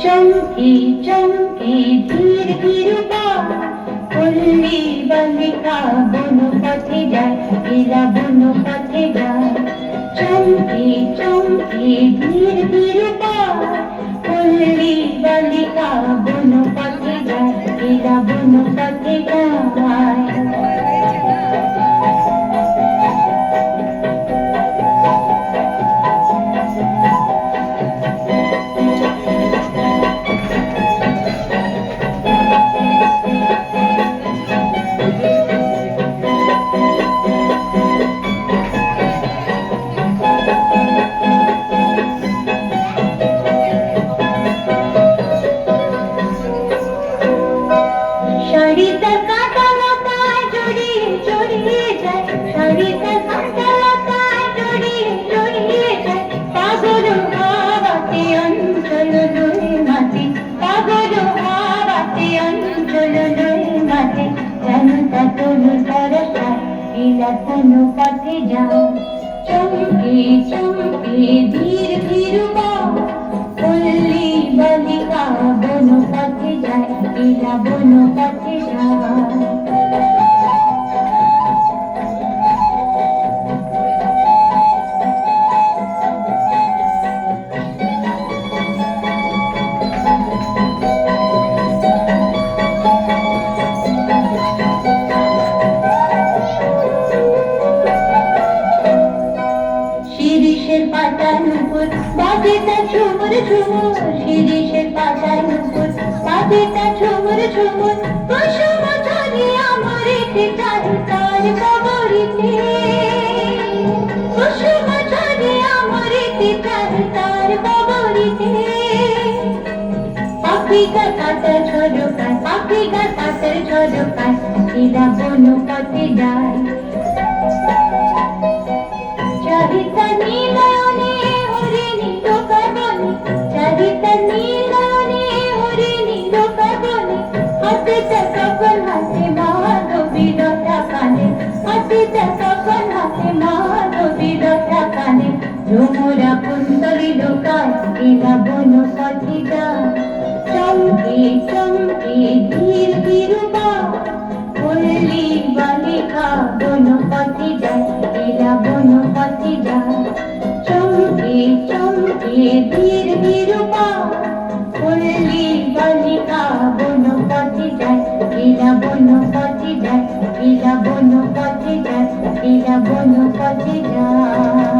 চমকি চমকি ধীর ধীর পল্লী বালিকা বন পথে যায়, এরা বন পথে যায়। চমকি চমকি ধীর ধীর পল্লী বালিকা বন পথে যায়, এরা বন পথে যায়। শাড়িটার কাঁটা লতায় জড়িয়ে জড়িয়ে যায়, শাড়িটার কাঁটা লতায় জড়িয়ে জড়িয়ে যায়। পাগল হাওয়াতে অঞ্চল লয়ে মাতে, পাগল হাওয়াতে অঞ্চল লয়ে মাতে। যেন তা তনু সরসায় এলা কোন পথে যাও। চমকে চমকে ধীর ধীর পল্লী বালিকা বন পথে যায়, এরা বন পথে যায়। শিরিষের পাতার উপর বাজে তা ঝুমুর ঝুমুর, শিরিষের পাতার উপর বাজে তা ঝুমুর ঝুমুর। কুসুম ঝরে আমরিতে চাই তার কবরিতে, কুসুম ঝরে আমরিতে চাই তার কবরিতে। পাখিগার পাতার ঝরকায়, পাখিগার পাতার ঝরকায় এরা বন পথে যায়। চারিতা নীলয়নে হরিণী ঢোকায় বনে, চারিতা নীলয়নে হরিণী ঢোকায় বনে। হাতেটা তখন হাতে মাধবীর লতা কানে, হাতেটা তখন হাতে মাধবীর লতা কানে। ভ্রমরা কুন্তলী ঢোকায় এরা বন পথে যায়। চমকে চমকে ধীর ধীর পল্লী বালিকা বন পথে যায়, এরা বন পথে যায়। চমকে চমকে ধীর ধীর পল্লী বালিকা বন পথে যায়, এরা বন পথে যায়, এরা বন পথে যায়, এরা বন পথে যায়।